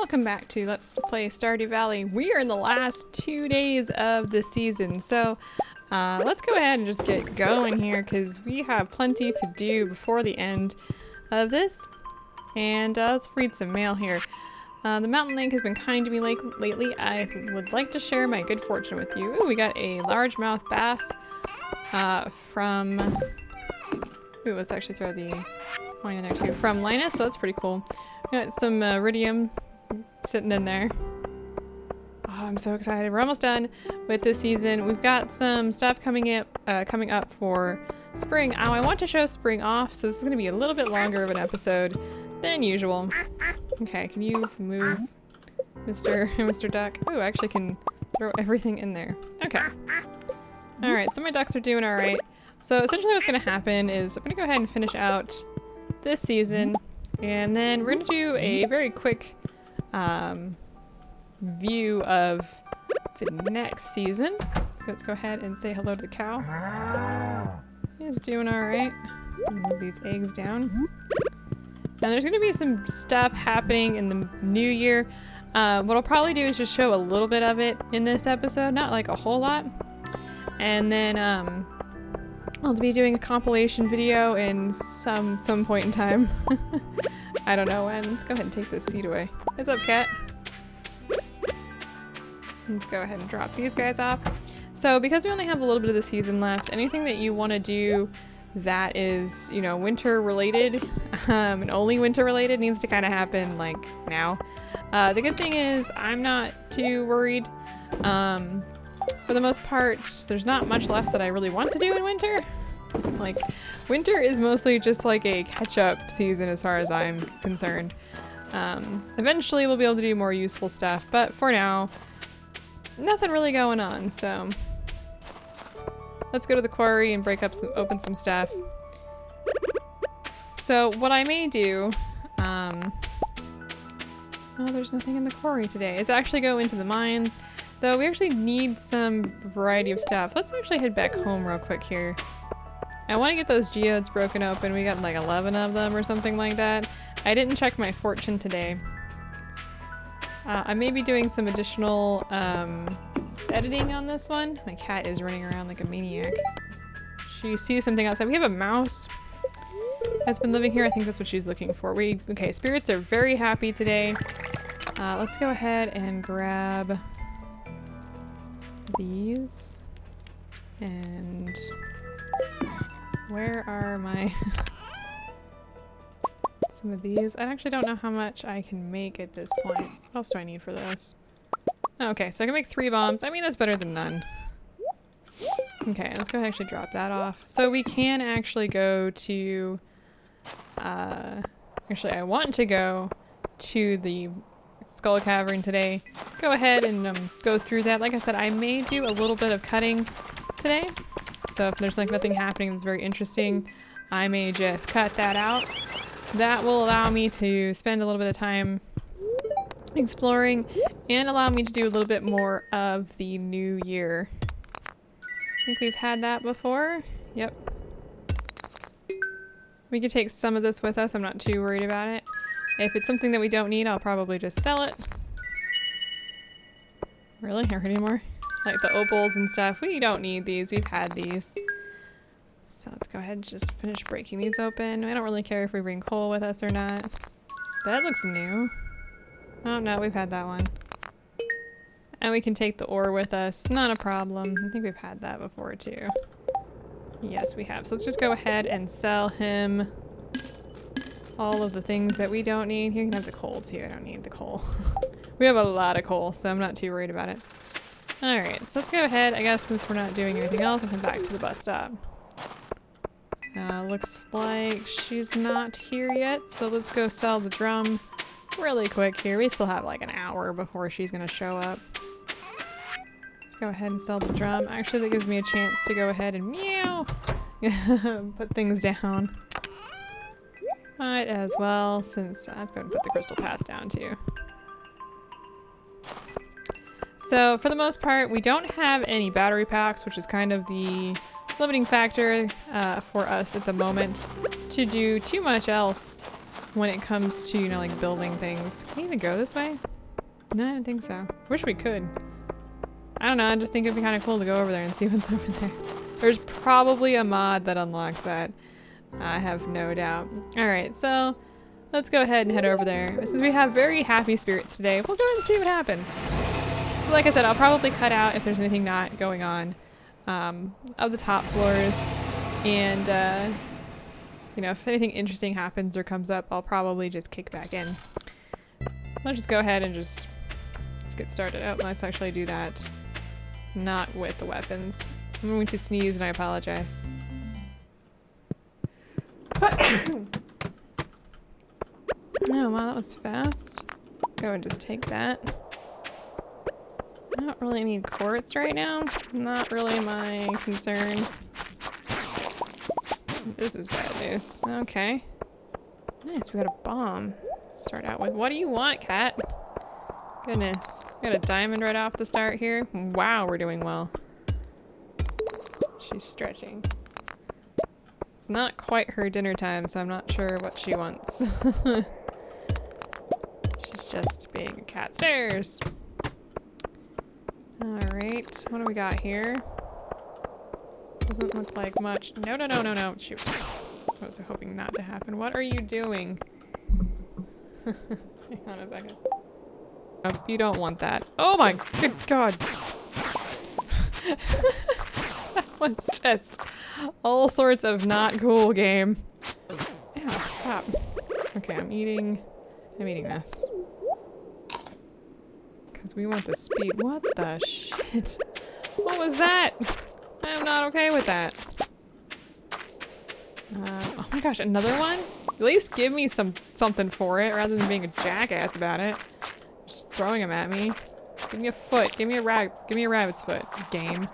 Welcome back to Let's Play Stardew Valley. We are in the last 2 days of the season, so let's go ahead and just get going here because we have plenty to do before the end of this. And let's read some mail here. The mountain lake has been kind to me lately. I would like to share my good fortune with you. Ooh, we got a largemouth bass from... Ooh, let's actually throw the wine in there too. From Linus, so that's pretty cool. We got some iridium sitting in there. Oh, I'm so excited. We're almost done with this season. We've got some stuff coming up for spring. Oh, I want to show spring off, so this is going to be a little bit longer of an episode than usual. Okay, can you move, Mr. Duck? Oh, I actually can throw everything in there. Okay. All right, so my ducks are doing all right. So essentially what's going to happen is I'm going to go ahead and finish out this season, and then we're going to do a very quick view of the next season. Let's go ahead and say hello to the cow. He's doing all right. Move these eggs down. And there's going to be some stuff happening in the new year. What I'll probably do is just show a little bit of it in this episode, not like a whole lot. And then I'll be doing a compilation video in some point in time. I don't know when. Let's go ahead and take this seed away. What's up, cat? Let's go ahead and drop these guys off. So because we only have a little bit of the season left, anything that you want to do that is, you know, winter related, and only winter related needs to kind of happen like now. The good thing is I'm not too worried. For the most part, there's not much left that I really want to do in winter. Like, winter is mostly just like a catch-up season as far as I'm concerned. Eventually we'll be able to do more useful stuff, but for now, nothing really going on, so let's go to the quarry and open some stuff. So what I may do, oh, there's nothing in the quarry today. It's actually go into the mines, though we actually need some variety of stuff. Let's actually head back home real quick here. I want to get those geodes broken open. We got like 11 of them or something like that. I didn't check my fortune today. I may be doing some additional editing on this one. My cat is running around like a maniac. She sees something outside. We have a mouse that's been living here. I think that's what she's looking for. Okay, spirits are very happy today. Let's go ahead and grab these. And where are my some of these? I actually don't know how much I can make at this point. What else do I need for this? Okay, so I can make 3 bombs. I mean, that's better than none. Okay, let's go ahead and actually drop that off. So we can actually go to, actually I want to go to the Skull Cavern today. Go ahead and go through that. Like I said, I may do a little bit of cutting today. So if there's like nothing happening that's very interesting, I may just cut that out. That will allow me to spend a little bit of time exploring and allow me to do a little bit more of the new year. I think we've had that before. Yep. We could take some of this with us. I'm not too worried about it. If it's something that we don't need, I'll probably just sell it. Really? Here anymore? Like the opals and stuff. We don't need these. We've had these. So let's go ahead and just finish breaking these open. I don't really care if we bring coal with us or not. That looks new. Oh no, we've had that one. And we can take the ore with us. Not a problem. I think we've had that before too. Yes, we have. So let's just go ahead and sell him all of the things that we don't need. You can have the coal too. I don't need the coal. We have a lot of coal, so I'm not too worried about it. Alright, so let's go ahead. I guess since we're not doing anything else, I'll come back to the bus stop. Looks like she's not here yet, so let's go sell the drum really quick here. We still have like an hour before she's gonna show up. Let's go ahead and sell the drum. Actually, that gives me a chance to go ahead and meow! Put things down. Might as well, since let's go ahead and put the crystal path down too. So for the most part, we don't have any battery packs, which is kind of the limiting factor for us at the moment to do too much else when it comes to, you know, like building things. Can you even go this way? No, I don't think so. Wish we could. I don't know, I just think it'd be kind of cool to go over there and see what's over there. There's probably a mod that unlocks that. I have no doubt. Alright, so let's go ahead and head over there. Since we have very happy spirits today, we'll go ahead and see what happens. Like I said, I'll probably cut out if there's anything not going on of the top floors. And, you know, if anything interesting happens or comes up, I'll probably just kick back in. Let's just go ahead and let's get started. Oh, let's actually do that. Not with the weapons. I'm going to sneeze and I apologize. Oh, wow, that was fast. Go and just take that. I don't really need quartz right now. Not really my concern. This is bad news. Okay. Nice, we got a bomb. Start out with. What do you want, cat? Goodness. We got a diamond right off the start here. Wow, we're doing well. She's stretching. It's not quite her dinner time, so I'm not sure what she wants. She's just being a cat. Stairs! Alright, what do we got here? Doesn't look like much. No, no, no, no, no. Shoot. I was hoping not to happen. What are you doing? Hang on a second. Oh, you don't want that. Oh my good god. That was just all sorts of not cool game. Ew, stop. Okay, I'm eating this. Because we want the speed. What the shit? What was that? I'm not okay with that. Oh my gosh, another one? At least give me something for it rather than being a jackass about it. Just throwing them at me. Give me a foot. Give me a rabbit's foot. Game.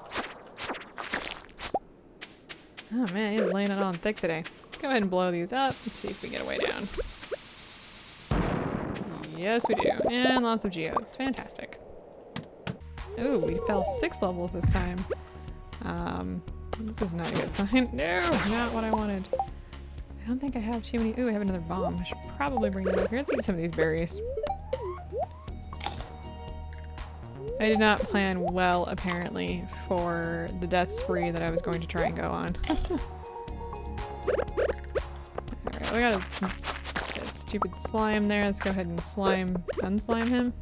Oh man, he's laying it on thick today. Let's go ahead and blow these up and see if we get a way down. Yes, we do. And lots of geos. Fantastic. Ooh, we fell 6 levels this time. This is not a good sign. No, not what I wanted. I don't think I have too many. Ooh, I have another bomb. I should probably bring that over here. Let's eat some of these berries. I did not plan well, apparently, for the death spree that I was going to try and go on. Alright, we got a stupid slime there. Let's go ahead and unslime him.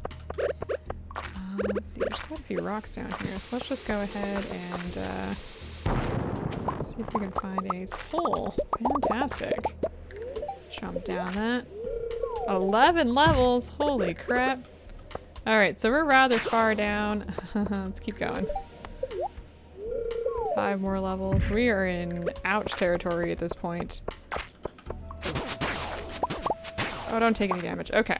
Let's see, there's quite a few rocks down here, so let's just go ahead and see if we can find a hole. Fantastic. Jump down that. 11 levels! Holy crap. Alright, so we're rather far down. Let's keep going. 5 more levels. We are in ouch territory at this point. Oh, don't take any damage. Okay.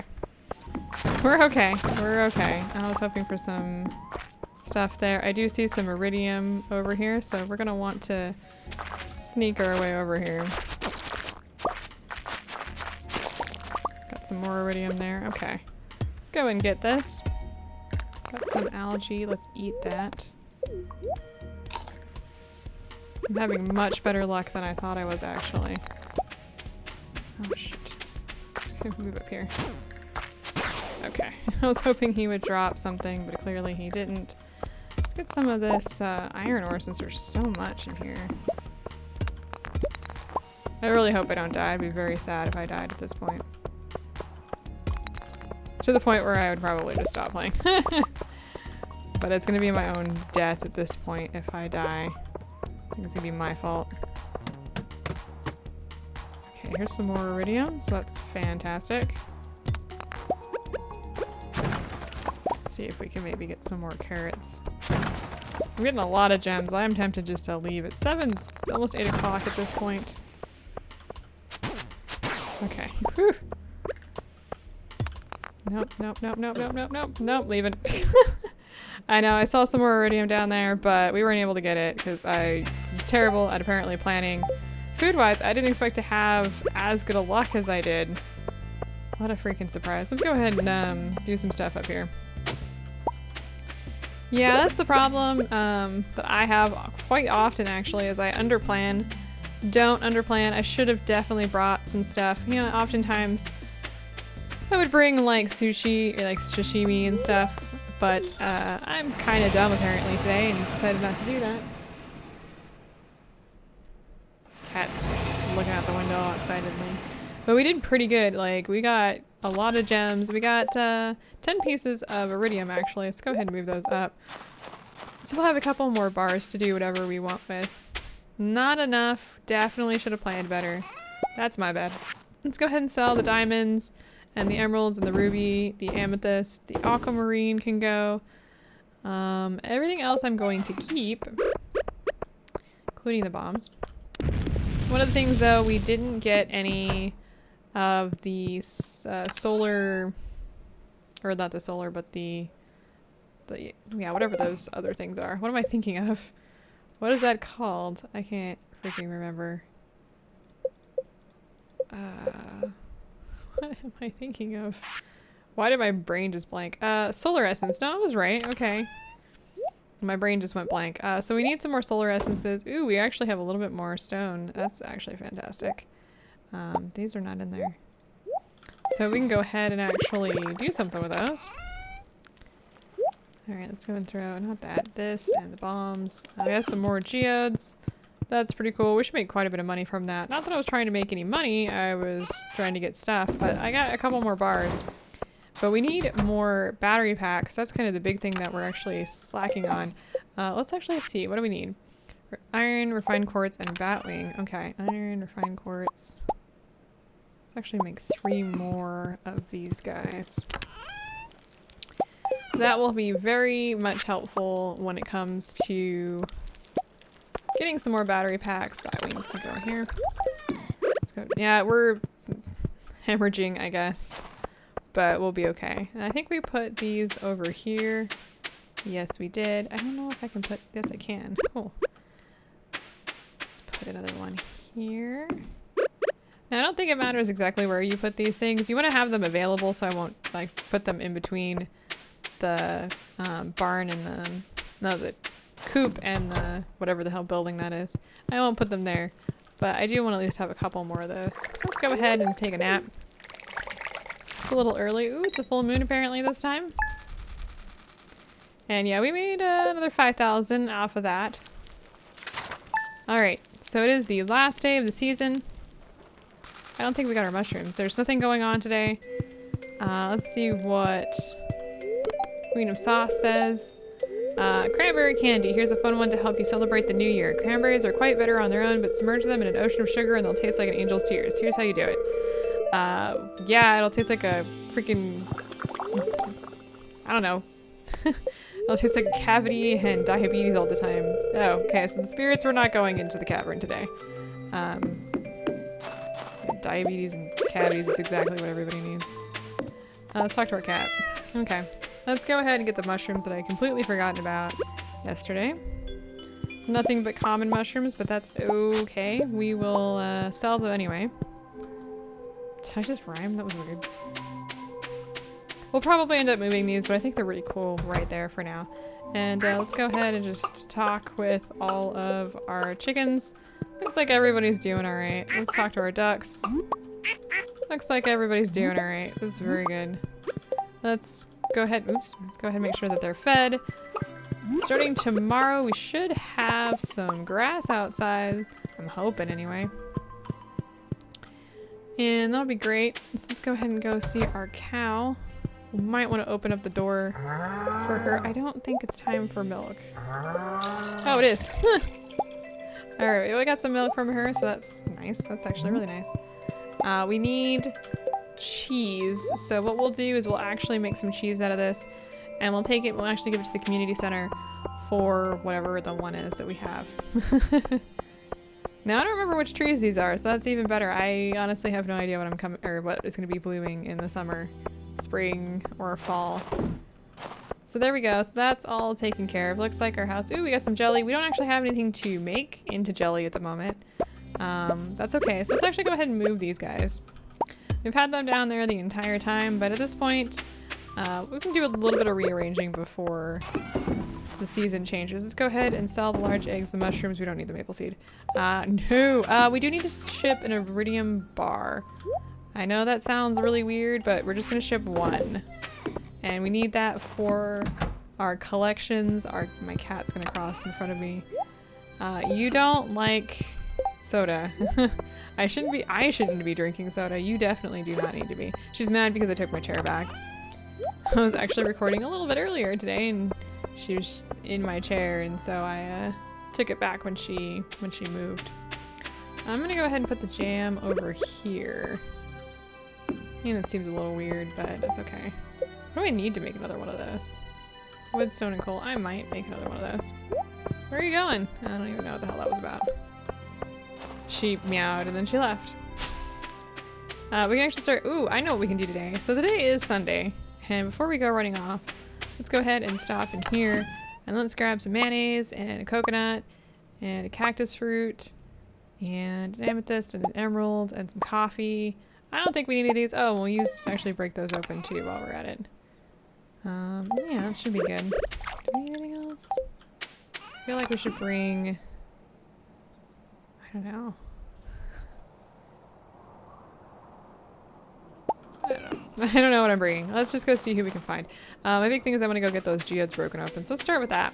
We're okay. We're okay. I was hoping for some stuff there. I do see some iridium over here, so we're gonna want to sneak our way over here. Got some more iridium there. Okay. Let's go and get this. Got some algae. Let's eat that. I'm having much better luck than I thought I was, actually. Oh, shit. Let's go move up here. Okay. I was hoping he would drop something, but clearly he didn't. Let's get some of this iron ore since there's so much in here. I really hope I don't die. I'd be very sad if I died at this point. To the point where I would probably just stop playing. But it's gonna be my own death at this point if I die. I think it's gonna be my fault. Okay, here's some more iridium, so that's fantastic. Let's see if we can maybe get some more carrots. I'm getting a lot of gems. I am tempted just to leave. It's almost 8 o'clock at this point. Okay. Whew. Nope, nope, nope, nope, nope, nope, nope, nope, leave it. I know, I saw some more iridium down there, but we weren't able to get it because I was terrible at apparently planning. Food-wise, I didn't expect to have as good a luck as I did. What a freaking surprise. Let's go ahead and do some stuff up here. Yeah, that's the problem that I have quite often, actually, is I underplan Don't underplan. I should have definitely brought some stuff. You know, oftentimes I would bring like sushi or like sashimi and stuff, but I'm kind of dumb apparently today and decided not to do that. Cat's looking out the window excitedly. But we did pretty good. Like, we got a lot of gems. We got 10 pieces of iridium, actually. Let's go ahead and move those up. So we'll have a couple more bars to do whatever we want with. Not enough. Definitely should have planned better. That's my bad. Let's go ahead and sell the diamonds and the emeralds and the ruby, the amethyst, the aquamarine can go. Everything else I'm going to keep, including the bombs. One of the things, though, we didn't get any of the solar, or not the solar, but the yeah, whatever those other things are. What am I thinking of? What is that called? I can't freaking remember. What am I thinking of? Why did my brain just blank? Solar essence. No, I was right. Okay. My brain just went blank. So we need some more solar essences. Ooh, we actually have a little bit more stone. That's actually fantastic. These are not in there. So we can go ahead and actually do something with those. Alright, let's go and throw, not that, this and the bombs. We have some more geodes. That's pretty cool. We should make quite a bit of money from that. Not that I was trying to make any money, I was trying to get stuff, but I got a couple more bars. But we need more battery packs. That's kind of the big thing that we're actually slacking on. Let's actually see. What do we need? Iron, refined quartz, and batwing. Okay, iron, refined quartz. Let's actually make 3 more of these guys. That will be very much helpful when it comes to getting some more battery packs. Batwings can go here. Let's go. Yeah, we're hemorrhaging, I guess. But we'll be okay. And I think we put these over here. Yes, we did. I don't know if I can put... Yes, I can. Cool. Let's put another one here. Now, I don't think it matters exactly where you put these things. You want to have them available so I won't, like, put them in between the barn and the... No, the coop and the... whatever the hell building that is. I won't put them there. But I do want to at least have a couple more of those. So let's go ahead and take a nap. It's a little early. Ooh, it's a full moon apparently this time. And yeah, we made another 5,000 off of that. Alright, so it is the last day of the season. I don't think we got our mushrooms. There's nothing going on today. Let's see what Queen of Sauce says. Cranberry candy. Here's a fun one to help you celebrate the new year. Cranberries are quite bitter on their own, but submerge them in an ocean of sugar and they'll taste like an angel's tears. Here's how you do it. Yeah, it'll taste like a freaking... I don't know. It'll taste like cavity and diabetes all the time. Oh, okay, so the spirits were not going into the cavern today. Diabetes and cavities, it's exactly what everybody needs. Let's talk to our cat. Okay. Let's go ahead and get the mushrooms that I completely forgotten about yesterday. Nothing but common mushrooms, but that's okay. We will sell them anyway. Did I just rhyme? That was weird. We'll probably end up moving these, but I think they're really cool right there for now. And let's go ahead and just talk with all of our chickens. Looks like everybody's doing alright. Let's talk to our ducks. Looks like everybody's doing alright. That's very good. Let's go ahead, oops, let's go ahead and make sure that they're fed. Starting tomorrow, we should have some grass outside. I'm hoping anyway. And that'll be great. So let's go ahead and go see our cow. We might want to open up the door for her. I don't think it's time for milk. Oh, it is. Alright, we got some milk from her, so that's nice. That's actually really nice. We need cheese. So what we'll do is we'll actually make some cheese out of this. And we'll take it, we'll actually give it to the community center for whatever the one is that we have. Now I don't remember which trees these are, so that's even better. I honestly have no idea what I'm coming or what is going to be blooming in the summer, spring, or fall. So there we go. So that's all taken care of. Looks like our house. Ooh, we got some jelly. We don't actually have anything to make into jelly at the moment. That's okay. So let's actually go ahead and move these guys. We've had them down there the entire time, but at this point, We can do a little bit of rearranging before the season changes. Let's go ahead and sell the large eggs, the mushrooms. We don't need the maple seed. No, we do need to ship an iridium bar. I know that sounds really weird, but we're just gonna ship one. And we need that for our collections. My cat's gonna cross in front of me. You don't like soda. I shouldn't be drinking soda. You definitely do not need to be. She's mad because I took my chair back. I was actually recording a little bit earlier today and she was in my chair, and so I took it back when she moved. I'm gonna go ahead and put the jam over here. I mean, that seems a little weird, but it's okay. What do I need to make another one of those? Wood, stone, and coal. I might make another one of those. Where are you going? I don't even know what the hell that was about. She meowed and then she left. We can actually start. Ooh, I know what we can do today. So the day is Sunday, and before we go running off, let's go ahead and stop in here and let's grab some mayonnaise and a coconut and a cactus fruit and an amethyst and an emerald and some coffee. I don't think we need any of these. Oh, we'll actually break those open too while we're at it. Yeah, that should be good. Do we need anything else? I feel like we should bring, I don't know. I don't know what I'm bringing. Let's just go see who we can find. My big thing is I want to go get those geodes broken open. So let's start with that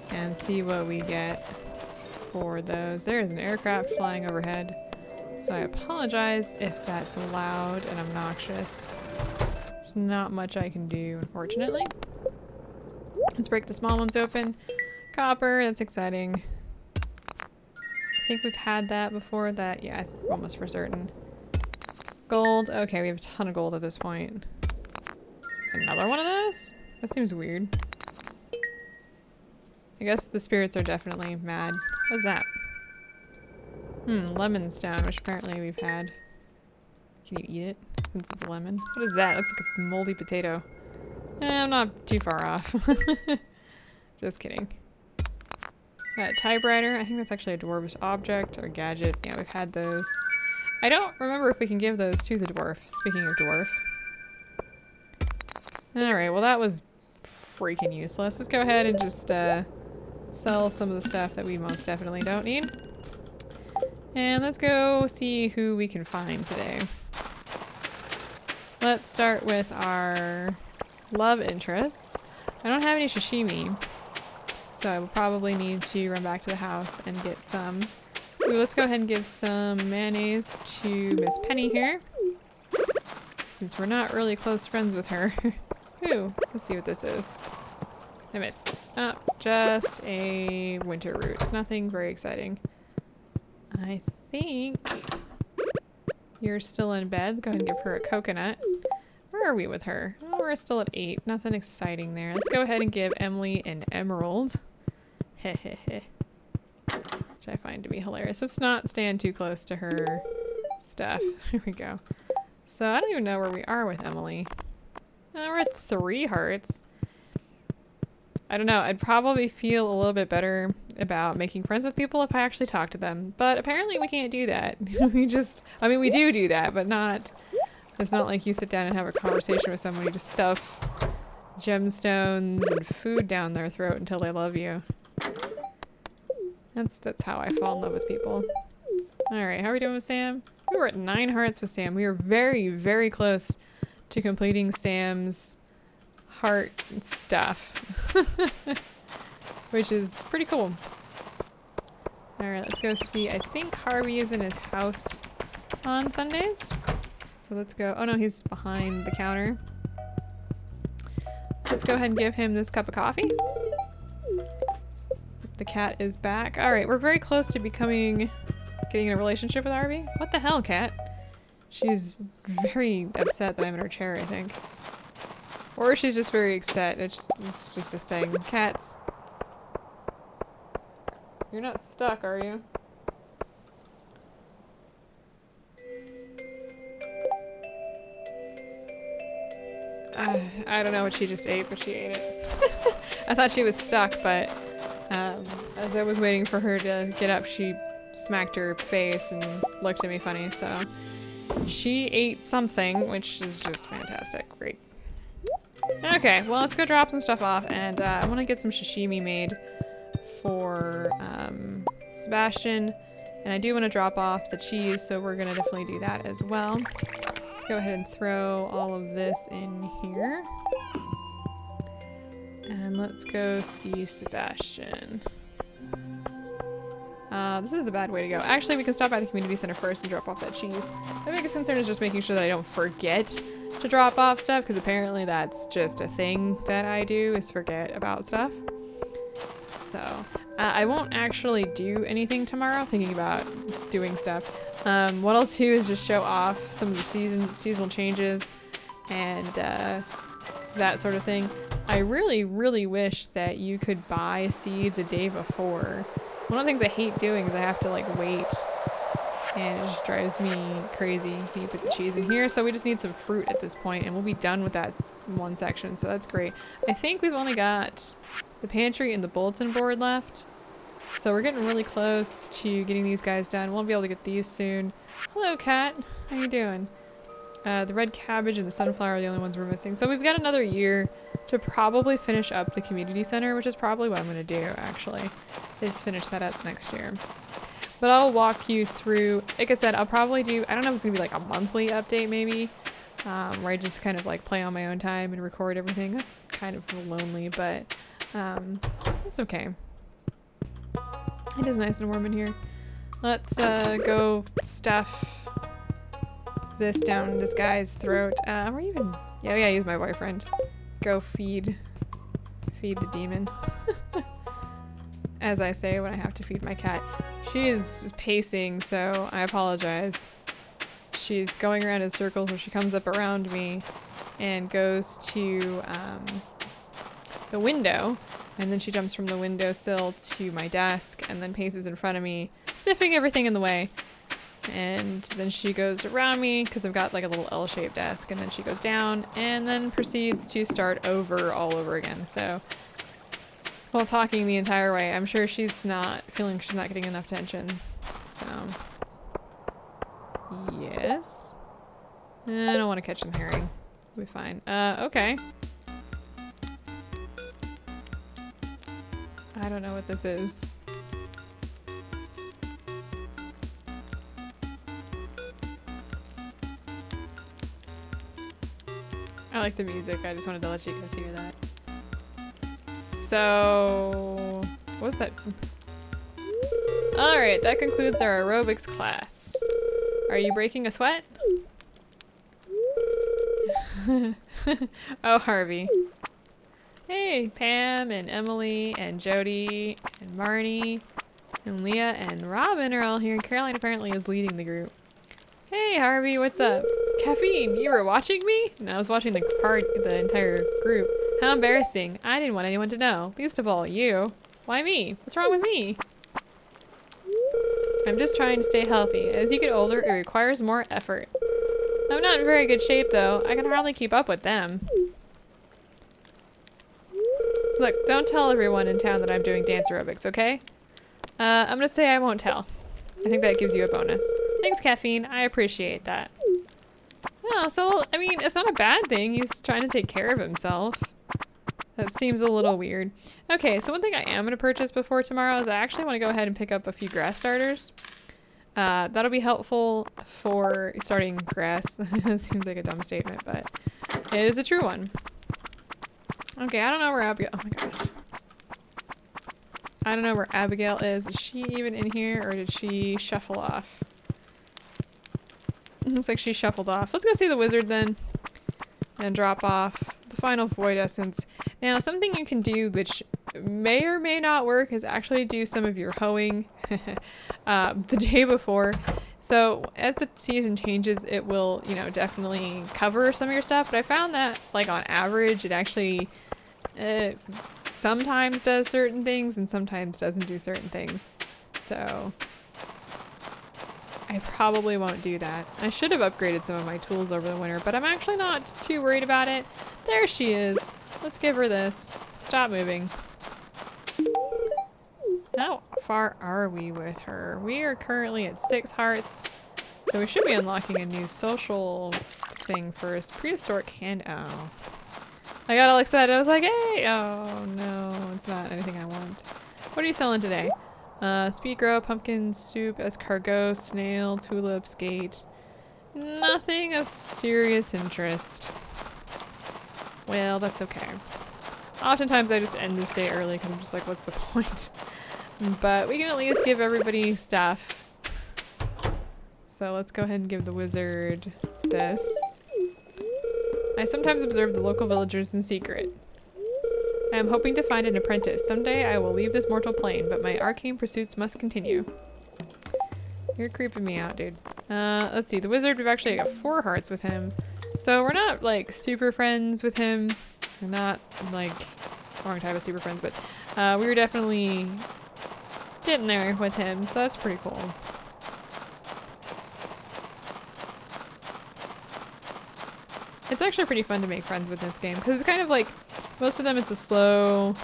and see what we get for those. There's an aircraft flying overhead. So I apologize if that's loud and obnoxious. There's not much I can do, unfortunately. Let's break the small ones open. Copper, that's exciting. I think we've had that before. That, yeah, almost for certain. Gold. Okay, we have a ton of gold at this point. Another one of those? That seems weird. I guess the spirits are definitely mad. What's that? Lemon stone, which apparently we've had. Can you eat it since it's lemon? What is that? That's like a moldy potato. I'm not too far off. Just kidding. Got a typewriter. I think that's actually a dwarf's object or gadget. Yeah, we've had those. I don't remember if we can give those to the dwarf. Speaking of dwarf. Alright, well that was freaking useless. Let's go ahead and just sell some of the stuff that we most definitely don't need. And let's go see who we can find today. Let's start with our love interests. I don't have any sashimi, so I will probably need to run back to the house and get some. Ooh, let's go ahead and give some mayonnaise to Miss Penny here, since we're not really close friends with her. Ooh, let's see what this is. I missed. Oh, just a winter root. Nothing very exciting. I think you're still in bed. Go ahead and give her a coconut. Where are we with her? Oh, we're still at 8. Nothing exciting there. Let's go ahead and give Emily an emerald. Hehehe. Which I find to be hilarious. Let's not stand too close to her stuff. Here we go. So I don't even know where we are with Emily. We're at 3 hearts. I don't know. I'd probably feel a little bit better about making friends with people if I actually talk to them. But apparently we can't do that. I mean, we do that, but not... It's not like you sit down and have a conversation with someone. You just stuff gemstones and food down their throat until they love you. That's how I fall in love with people. Alright, how are we doing with Sam? We were at 9 hearts with Sam. We were very, very close to completing Sam's heart stuff. Which is pretty cool. Alright, let's go see. I think Harvey is in his house on Sundays. So let's go. Oh no, he's behind the counter. So let's go ahead and give him this cup of coffee. The cat is back. Alright, we're very close to getting in a relationship with Harvey. What the hell, cat? She's very upset that I'm in her chair, I think. Or she's just very upset. It's just a thing. Cats. You're not stuck, are you? I don't know what she just ate, but she ate it. I thought she was stuck, but as I was waiting for her to get up, she smacked her face and looked at me funny, so she ate something, which is just fantastic. Great. Okay, well, let's go drop some stuff off, and I want to get some sashimi made for Sebastian, and I do want to drop off the cheese, so we're going to definitely do that as well. Let's go ahead and throw all of this in here. And let's go see Sebastian. This is the bad way to go. Actually, we can stop by the community center first and drop off that cheese. My biggest concern is just making sure that I don't forget to drop off stuff, because apparently that's just a thing that I do, is forget about stuff. So, I won't actually do anything tomorrow, thinking about doing stuff. What I'll do is just show off some of the seasonal changes and that sort of thing. I really, really wish that you could buy seeds a day before. One of the things I hate doing is I have to like wait, and it just drives me crazy when you put the cheese in here. So we just need some fruit at this point, and we'll be done with that one section, so that's great. I think we've only got the pantry and the bulletin board left, so we're getting really close to getting these guys done. We'll be able to get these soon. Hello, cat. How you doing? The red cabbage and the sunflower are the only ones we're missing. So we've got another year to probably finish up the community center, which is probably what I'm going to do, actually, is finish that up next year. But I'll walk you through, like I said, I'll probably do, I don't know if it's going to be like a monthly update maybe, where I just kind of like play on my own time and record everything. Kind of lonely, but it's okay. It is nice and warm in here. Let's go stuff this down this guy's throat. Or even, yeah, he's my boyfriend. Go feed the demon. As I say when I have to feed my cat. She is pacing, so I apologize. She's going around in circles, so she comes up around me and goes to the window, and then she jumps from the windowsill to my desk and then paces in front of me, sniffing everything in the way. And then she goes around me because I've got like a little L-shaped desk, and then she goes down and then proceeds to start over all over again. So while talking the entire way, I'm sure she's not feeling she's not getting enough attention. So yes. I don't want to catch some herring. We'll be fine. Okay. I don't know what this is. I like the music. I just wanted to let you guys hear that. So, what's that? Alright, that concludes our aerobics class. Are you breaking a sweat? Oh, Harvey. Hey, Pam and Emily and Jody and Marnie and Leah and Robin are all here, and Caroline apparently is leading the group. Hey, Harvey, what's up? Caffeine, you were watching me? No, I was watching the entire group. How embarrassing. I didn't want anyone to know. Least of all, you. Why me? What's wrong with me? I'm just trying to stay healthy. As you get older, it requires more effort. I'm not in very good shape, though. I can hardly keep up with them. Look, don't tell everyone in town that I'm doing dance aerobics, okay? I'm gonna say I won't tell. I think that gives you a bonus. Thanks, Caffeine. I appreciate that. Oh, so, I mean, it's not a bad thing. He's trying to take care of himself. That seems a little weird. Okay, so one thing I am going to purchase before tomorrow is I actually want to go ahead and pick up a few grass starters. That'll be helpful for starting grass. It seems like a dumb statement, but it is a true one. Okay, I don't know where Abigail... Oh my gosh. I don't know where Abigail is. Is she even in here, or did she shuffle off? Looks like she shuffled off. Let's go see the wizard then. And drop off the final void essence. Now, something you can do which may or may not work is actually do some of your hoeing the day before. So as the season changes, it will, you know, definitely cover some of your stuff. But I found that, like, on average, it actually sometimes does certain things and sometimes doesn't do certain things. So I probably won't do that. I should have upgraded some of my tools over the winter, but I'm actually not too worried about it. There she is. Let's give her this. Stop moving. How far are we with her? We are currently at 6 hearts. So we should be unlocking a new social thing first. Prehistoric hand. Oh. I got all excited. I was like, hey! Oh, no. It's not anything I want. What are you selling today? Speed grow, pumpkin soup, escargot, snail, tulip, skate. Nothing of serious interest. Well, that's okay. Oftentimes I just end this day early because I'm just like, what's the point? But we can at least give everybody stuff. So let's go ahead and give the wizard this. I sometimes observe the local villagers in secret. I am hoping to find an apprentice. Someday I will leave this mortal plane, but my arcane pursuits must continue. You're creeping me out, dude. Let's see. The wizard, we've actually got 4 hearts with him. So we're not, like, super friends with him. We're not, like, wrong type of super friends, but we were definitely getting there with him, so that's pretty cool. It's actually pretty fun to make friends with this game, because it's kind of like, most of them it's a slow,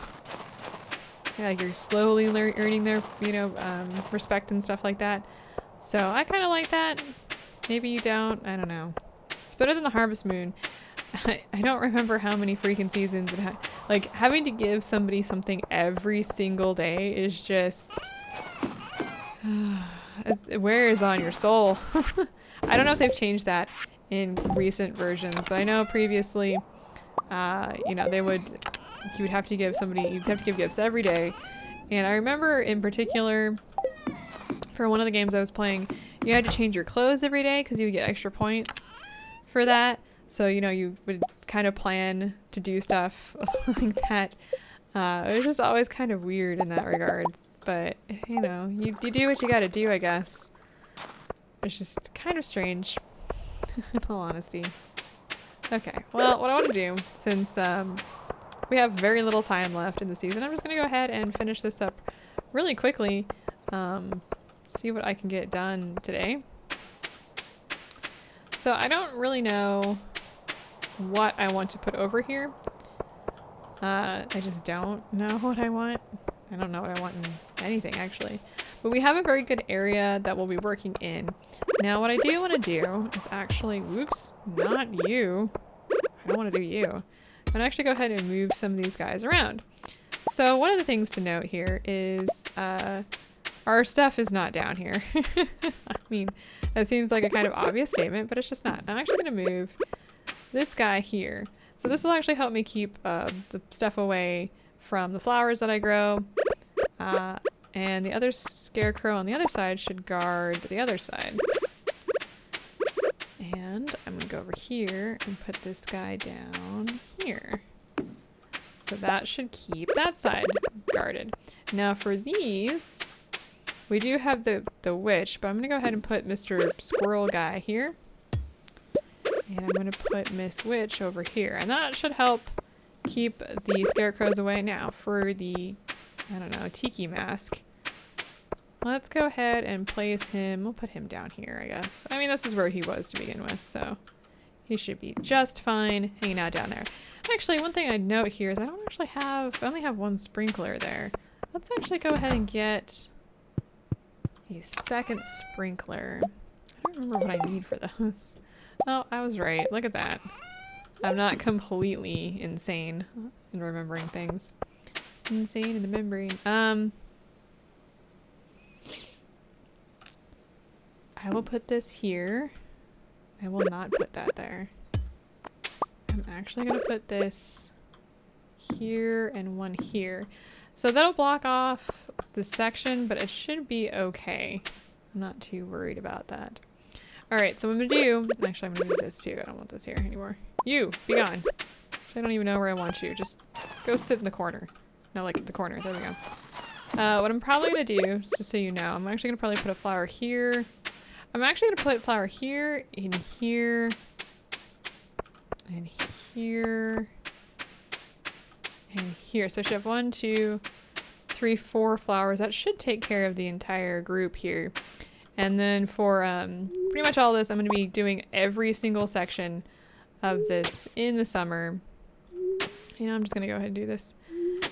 yeah, like you're slowly earning their, you know, respect and stuff like that. So I kind of like that. Maybe you don't, I don't know. It's better than the Harvest Moon. I don't remember how many freaking seasons it had. Like, having to give somebody something every single day is just, it wears on your soul. I don't know if they've changed that in recent versions, but I know previously, you know, you would have to give somebody, you'd have to give gifts every day. And I remember in particular, for one of the games I was playing, you had to change your clothes every day because you would get extra points for that. So, you know, you would kind of plan to do stuff like that. It was just always kind of weird in that regard. But, you know, you do what you gotta do, I guess. It's just kind of strange. In all honesty. Okay, well, what I want to do, since we have very little time left in the season, I'm just going to go ahead and finish this up really quickly. See what I can get done today. So I don't really know what I want to put over here. I just don't know what I want. I don't know what I want in anything, actually. But we have a very good area that we'll be working in. Now, what I do want to do is actually, whoops, not you. I don't want to do you. I'm going to actually go ahead and move some of these guys around. So one of the things to note here is our stuff is not down here. I mean, that seems like a kind of obvious statement, but it's just not. I'm actually going to move this guy here. So this will actually help me keep the stuff away from the flowers that I grow. And the other scarecrow on the other side should guard the other side. And I'm gonna go over here and put this guy down here. So that should keep that side guarded. Now for these, we do have the witch, but I'm gonna go ahead and put Mr. Squirrel guy here. And I'm gonna put Miss Witch over here. And that should help keep the scarecrows away. Now for the, I don't know, tiki mask. Let's go ahead and place him. We'll put him down here, I guess. I mean, this is where he was to begin with, so he should be just fine hanging out down there. Actually, one thing I'd note here is I only have 1 sprinkler there. Let's actually go ahead and get a second sprinkler. I don't remember what I need for those. Oh, I was right. Look at that. I'm not completely insane in remembering things. Insane in the membrane. I will put this here. I will not put that there. I'm actually gonna put this here and 1 here. So that'll block off this section, but it should be okay. I'm not too worried about that. Alright, so what I'm gonna do, actually I'm gonna move this too. I don't want this here anymore. You, be gone. Actually, I don't even know where I want you. Just go sit in the corner. No, like the corner. There we go. What I'm probably gonna do, just so you know, I'm actually gonna probably put a flower here. I'm actually gonna put a flower here, in here, and here, and here. So I should have 1, 2, 3, 4 flowers. That should take care of the entire group here. And then for pretty much all this, I'm gonna be doing every single section of this in the summer. You know, I'm just gonna go ahead and do this.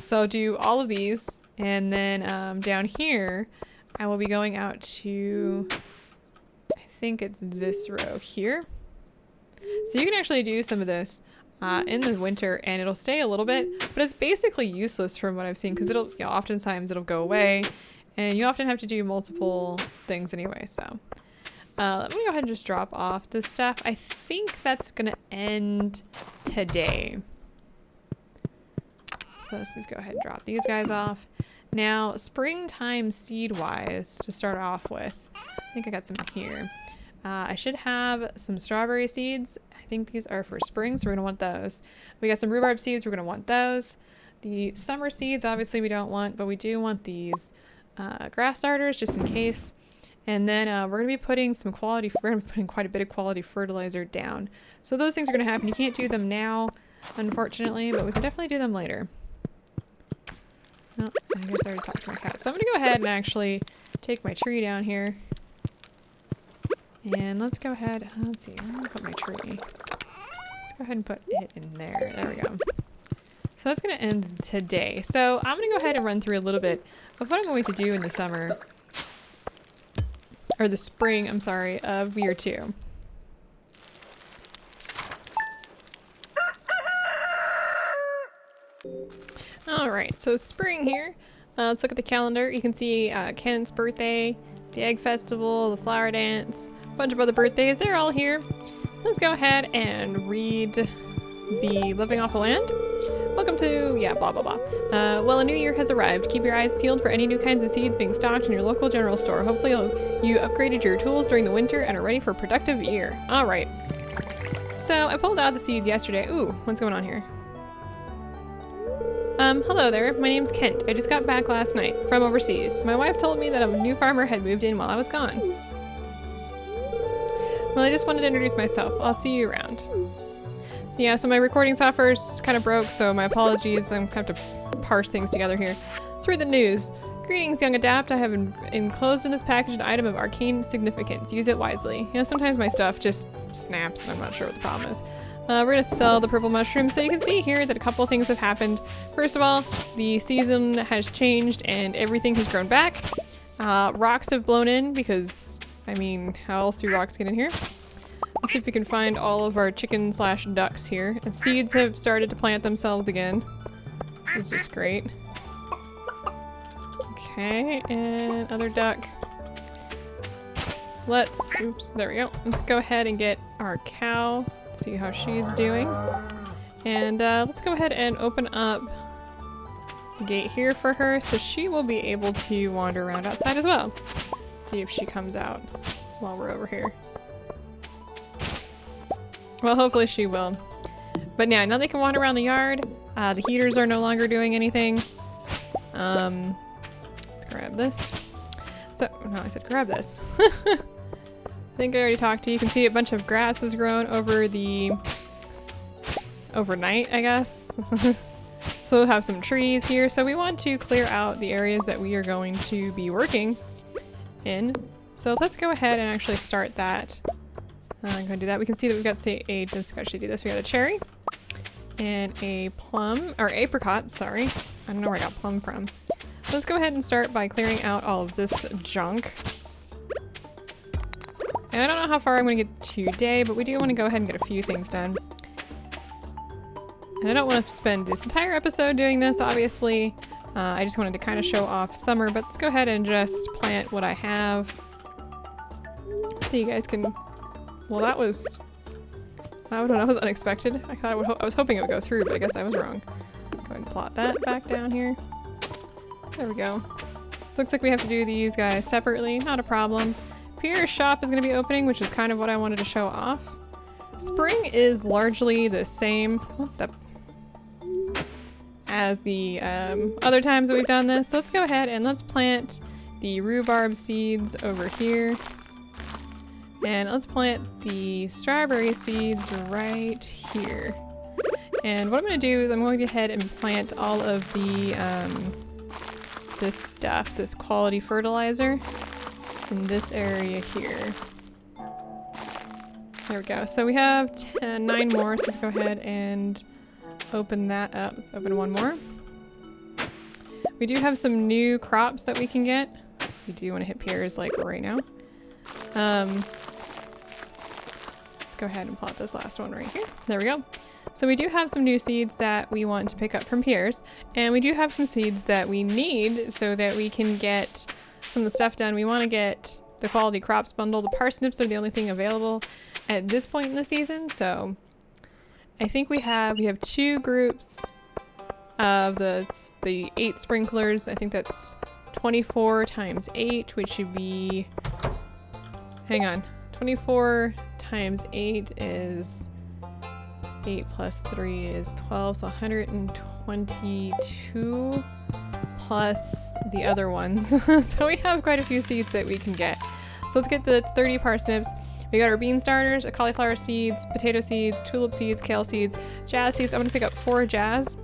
So I'll do all of these, and then down here, I will be going out to, I think it's this row here. So you can actually do some of this in the winter, and it'll stay a little bit, but it's basically useless from what I've seen because it'll, you know, oftentimes it'll go away, and you often have to do multiple things anyway. So let me go ahead and just drop off this stuff. I think that's gonna end today. So let's just go ahead and drop these guys off. Now, springtime seed-wise, to start off with, I think I got some here. I should have some strawberry seeds. I think these are for spring, so we're gonna want those. We got some rhubarb seeds, we're gonna want those. The summer seeds, obviously we don't want, but we do want these grass starters just in case. And then we're gonna be putting we're gonna be putting quite a bit of quality fertilizer down. So those things are gonna happen. You can't do them now, unfortunately, but we can definitely do them later. Oh, I guess I already talked to my cat. So I'm gonna go ahead and actually take my tree down here. And let's go ahead, let's see, I'm gonna put my tree. Let's go ahead and put it in there. There we go. So that's gonna end today. So I'm gonna go ahead and run through a little bit of what I'm going to do in the summer, or the spring, I'm sorry, of year 2. Alright, so spring here. Let's look at the calendar. You can see Kent's birthday, the egg festival, the flower dance, a bunch of other birthdays. They're all here. Let's go ahead and read the Living Off the Land. Welcome to, yeah, blah, blah, blah. Well, a new year has arrived. Keep your eyes peeled for any new kinds of seeds being stocked in your local general store. Hopefully you upgraded your tools during the winter and are ready for a productive year. All right. So I pulled out the seeds yesterday. Ooh, what's going on here? Hello there. My name's Kent. I just got back last night from overseas. My wife told me that a new farmer had moved in while I was gone. Well, I just wanted to introduce myself. I'll see you around. Yeah, so my recording software's kind of broke, so my apologies. I'm gonna have to parse things together here. Let's read the news. Greetings, young Adapt. I have enclosed in this package an item of arcane significance. Use it wisely. You know, sometimes my stuff just snaps and I'm not sure what the problem is. We're gonna sell the purple mushroom. So you can see here that a couple things have happened. First of all, the season has changed and everything has grown back. Rocks have blown in because, I mean, how else do rocks get in here? Let's see if we can find all of our chicken/ducks here. And seeds have started to plant themselves again. Which is just great. Okay, and other duck. Oops, there we go. Let's go ahead and get our cow. See how she's doing. And let's go ahead and open up the gate here for her so she will be able to wander around outside as well. See if she comes out while we're over here. Well, hopefully she will. But now they can wander around the yard. The heaters are no longer doing anything. Let's grab this. So, no, I said grab this. I think I already talked to you. You can see a bunch of grass has grown over the overnight, I guess. So we'll have some trees here. So we want to clear out the areas that we are going to be working in. So let's go ahead and actually start that. I'm gonna do that. We can see that we've got let's actually do this. We got a cherry and a plum, or apricot, sorry. I don't know where I got plum from. So let's go ahead and start by clearing out all of this junk. And I don't know how far I'm gonna get today, but we do want to go ahead and get a few things done. And I don't want to spend this entire episode doing this, obviously. I just wanted to kind of show off summer, but let's go ahead and just plant what I have. So you guys can, well, that was unexpected. I was hoping it would go through, but I guess I was wrong. Go ahead and plot that back down here. There we go. So looks like we have to do these guys separately, not a problem. Pierre's shop is going to be opening, which is kind of what I wanted to show off. Spring is largely the same as the other times that we've done this. So let's go ahead and let's plant the rhubarb seeds over here. And let's plant the strawberry seeds right here. And what I'm going to do is I'm going to go ahead and plant all of the this stuff, this quality fertilizer, in this area here. There we go. So we have 9 more, so let's go ahead and open that up. Let's open one more. We do have some new crops that we can get. We do want to hit Pierre's like right now. Let's go ahead and plot this last one right here. There we go. So we do have some new seeds that we want to pick up from Pierre's, and we do have some seeds that we need so that we can get some of the stuff done. We want to get the quality crops bundle. The parsnips are the only thing available at this point in the season, so I think we have 2 groups of the 8 sprinklers. I think that's 24 times 8, which should be, hang on, 24 times 8 is 8 plus 3 is 12, so 122 plus the other ones. So we have quite a few seeds that we can get. So let's get the 30 parsnips. We got our bean starters, cauliflower seeds, potato seeds, tulip seeds, kale seeds, jazz seeds. I'm gonna pick up 4 jazz.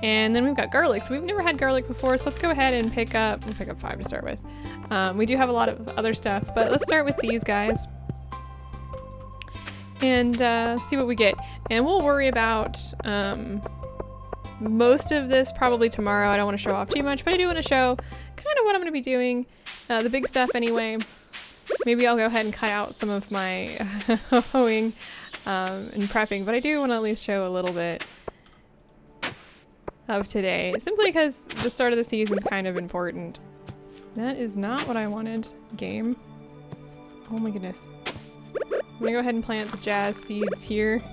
And then we've got garlic. So we've never had garlic before, so let's go ahead and pick up 5 to start with. We do have a lot of other stuff, but let's start with these guys and see what we get. And we'll worry about most of this probably tomorrow. I don't want to show off too much, but I do want to show kind of what I'm going to be doing. The big stuff anyway. Maybe I'll go ahead and cut out some of my hoeing and prepping, but I do want to at least show a little bit of today, simply because the start of the season is kind of important. That is not what I wanted, game. Oh my goodness. I'm gonna go ahead and plant the jazz seeds here.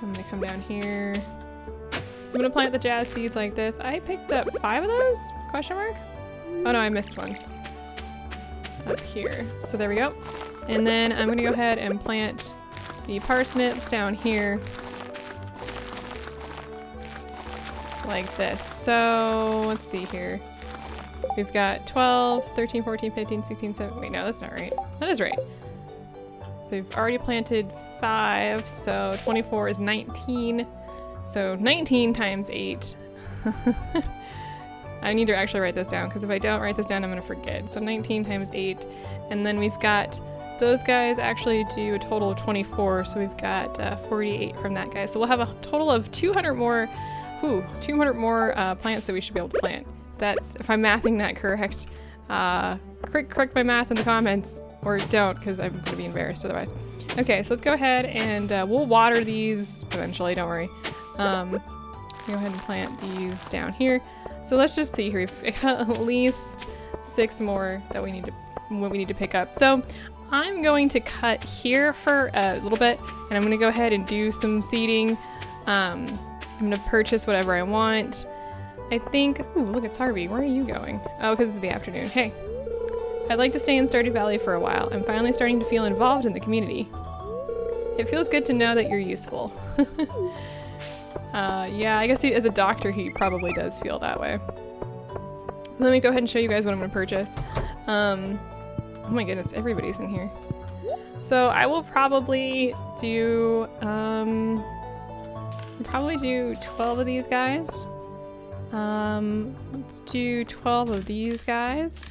I'm gonna come down here. So I'm gonna plant the jazz seeds like this. I picked up 5 of those? Question mark? Oh no, I missed one. Up here. So there we go. And then I'm gonna go ahead and plant the parsnips down here. Like this. So let's see here. We've got 12, 13, 14, 15, 16, 17. Wait, no, that's not right. That is right. So we've already planted 5, so 24 is 19. So 19 times 8. I need to actually write this down, because if I don't write this down, I'm going to forget. So 19 times 8. And then we've got, those guys actually do a total of 24, so we've got 48 from that guy. So we'll have a total of 200 more, 200 more plants that we should be able to plant. That's, if I'm mathing that correct. Correct my math in the comments, or don't, because I'm going to be embarrassed otherwise. Okay, so let's go ahead and we'll water these eventually, don't worry. Go ahead and plant these down here. So let's just see here. We've got at least 6 more that we need to pick up. So I'm going to cut here for a little bit, and I'm going to go ahead and do some seeding. I'm going to purchase whatever I want. I think, ooh, look, it's Harvey. Where are you going? Oh, because it's the afternoon. Hey, I'd like to stay in Stardew Valley for a while. I'm finally starting to feel involved in the community. It feels good to know that you're useful. Yeah, I guess as a doctor, he probably does feel that way. Let me go ahead and show you guys what I'm going to purchase. Oh my goodness, everybody's in here. So I will probably do, 12 of these guys. Let's do 12 of these guys.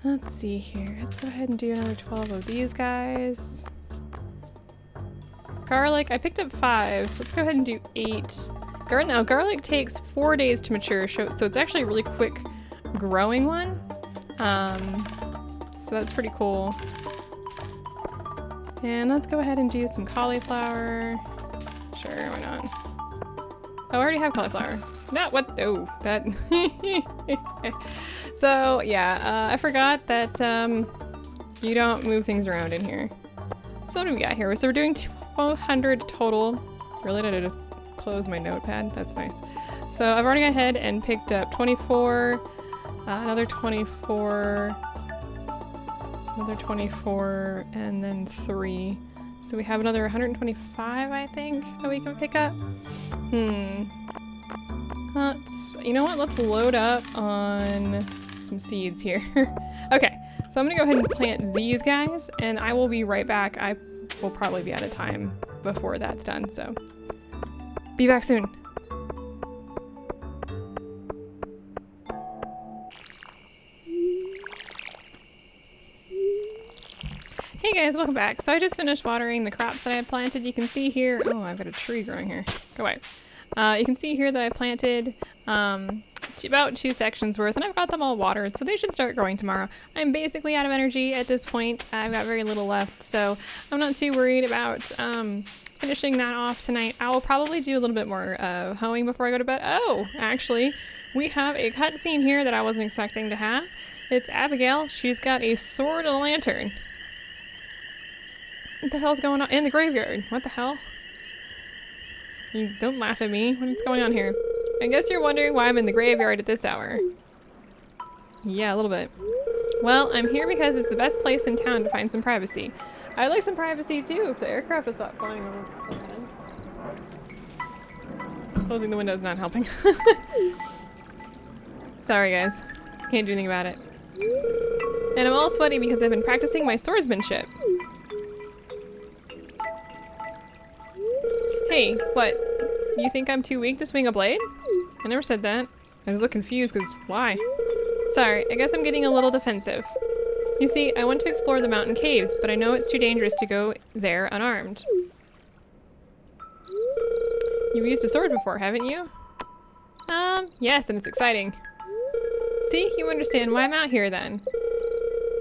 Let's see here. Let's go ahead and do another 12 of these guys. Garlic, I picked up 5. Let's go ahead and do 8. Now, garlic takes 4 days to mature, so it's actually a really quick growing one. So that's pretty cool. And let's go ahead and do some cauliflower. Sure, why not? Oh, I already have cauliflower. No, what? Oh, that. So, yeah, I forgot that you don't move things around in here. So what do we got here? So we're doing 100 total. Really, did I just close my notepad? That's nice. So I've already gone ahead and picked up 24, another 24, another 24, and then 3. So we have another 125, I think, that we can pick up. You know what? Let's load up on some seeds here. Okay, so I'm gonna go ahead and plant these guys, and I will be right back. I will probably be out of time before that's done, so be back soon. Hey guys, welcome back. So I just finished watering the crops that I had planted. You can see here, oh, I've got a tree growing here. Go away. You can see here that I planted about 2 sections worth, and I've got them all watered, so they should start growing tomorrow. I'm basically out of energy at this point. I've got very little left, so I'm not too worried about finishing that off tonight. I will probably do a little bit more hoeing before I go to bed. Oh, actually, we have a cutscene here that I wasn't expecting to have. It's Abigail. She's got a sword and a lantern. What the hell's going on in the graveyard? What the hell? You don't laugh at me. What's going on here? I guess you're wondering why I'm in the graveyard at this hour. Yeah, a little bit. Well, I'm here because it's the best place in town to find some privacy. I'd like some privacy too if the aircraft will stop flying overhead. Closing the window is not helping. Sorry guys. Can't do anything about it. And I'm all sweaty because I've been practicing my swordsmanship. Hey, what? You think I'm too weak to swing a blade? I never said that. I was a little confused because why? Sorry, I guess I'm getting a little defensive. You see, I want to explore the mountain caves, but I know it's too dangerous to go there unarmed. You've used a sword before, haven't you? Yes, and it's exciting. See, you understand why I'm out here then.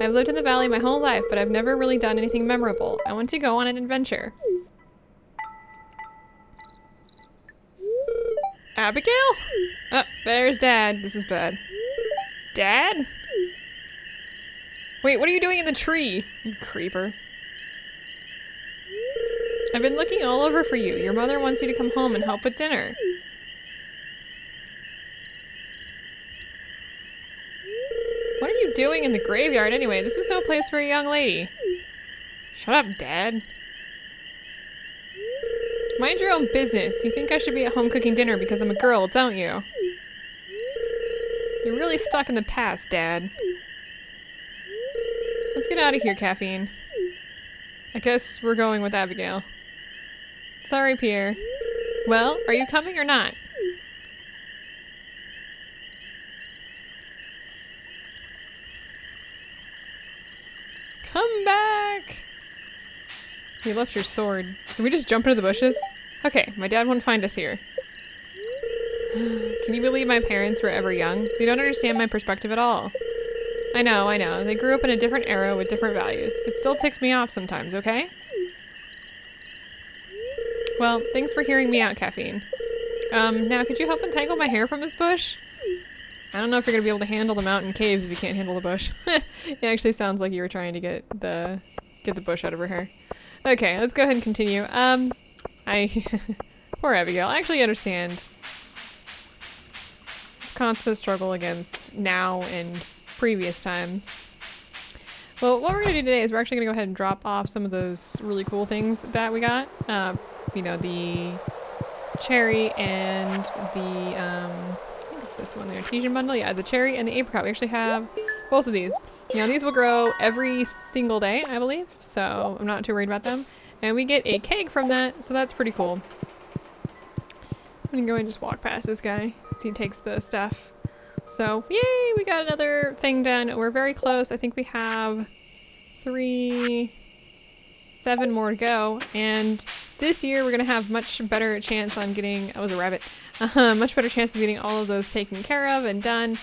I've lived in the valley my whole life, but I've never really done anything memorable. I want to go on an adventure. Abigail? Oh, there's Dad. This is bad. Dad? Wait, what are you doing in the tree? You creeper. I've been looking all over for you. Your mother wants you to come home and help with dinner. What are you doing in the graveyard anyway? This is no place for a young lady. Shut up, Dad. Mind your own business. You think I should be at home cooking dinner because I'm a girl, don't you? You're really stuck in the past, Dad. Let's get out of here, Caffeine. I guess we're going with Abigail. Sorry, Pierre. Well, are you coming or not? Come back! You left your sword. Did we just jump into the bushes? Okay, my dad won't find us here. Can you believe my parents were ever young? They don't understand my perspective at all. I know. They grew up in a different era with different values. It still ticks me off sometimes, okay? Well, thanks for hearing me out, Caffeine. Now could you help untangle my hair from this bush? I don't know if you're gonna be able to handle the mountain caves if you can't handle the bush. It actually sounds like you were trying to get the bush out of her hair. Okay, let's go ahead and continue. Poor Abigail. I actually understand. It's constant struggle against now and previous times. Well, what we're gonna do today is we're actually gonna go ahead and drop off some of those really cool things that we got. You know, the cherry and the, I think it's this one, the artesian bundle. Yeah, the cherry and the apricot. We actually have both of these. Now these will grow every single day, I believe, so I'm not too worried about them. And we get a keg from that, so that's pretty cool. I'm gonna go and just walk past this guy as he takes the stuff. So, yay, we got another thing done. We're very close. I think we have 7 more to go. And this year we're gonna have much better chance on getting, I was a rabbit, much better chance of getting all of those taken care of and done.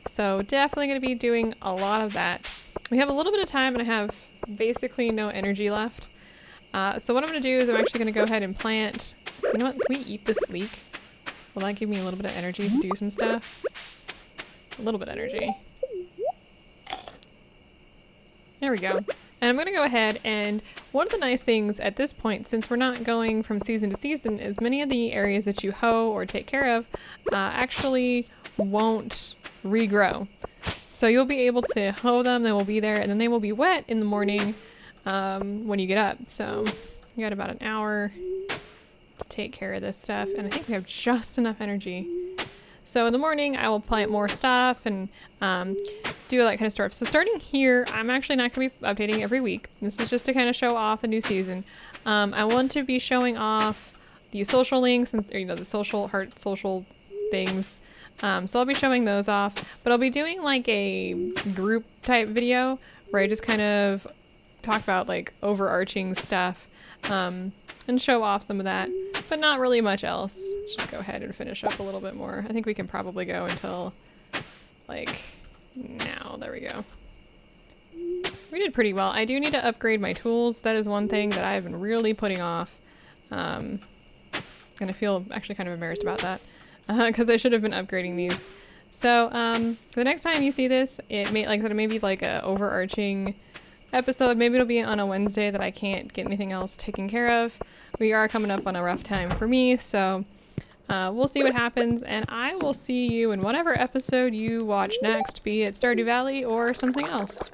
So definitely going to be doing a lot of that. We have a little bit of time and I have basically no energy left. So what I'm going to do is I'm actually going to go ahead and plant... You know what? Can we eat this leek? Will that give me a little bit of energy to do some stuff? A little bit of energy. There we go. And I'm going to go ahead and one of the nice things at this point, since we're not going from season to season, is many of the areas that you hoe or take care of actually won't regrow. So you'll be able to hoe them, they will be there, and then they will be wet in the morning when you get up. So you got about an hour to take care of this stuff, and I think we have just enough energy. So in the morning I will plant more stuff and do all that kind of stuff. So starting here, I'm actually not going to be updating every week. This is just to kind of show off the new season. I want to be showing off the social links and, you know, the social heart social things. So I'll be showing those off, but I'll be doing like a group type video where I just kind of talk about like overarching stuff and show off some of that. but not really much else. Let's just go ahead and finish up a little bit more. I think we can probably go until, like, now. There we go. We did pretty well. I do need to upgrade my tools. That is one thing that I've been really putting off. And I feel actually kind of embarrassed about that because I should have been upgrading these. So the next time you see this, it may, like I said, it may be like a overarching episode. Maybe it'll be on a Wednesday that I can't get anything else taken care of. We are coming up on a rough time for me, so we'll see what happens, and I will see you in whatever episode you watch next, be it Stardew Valley or something else.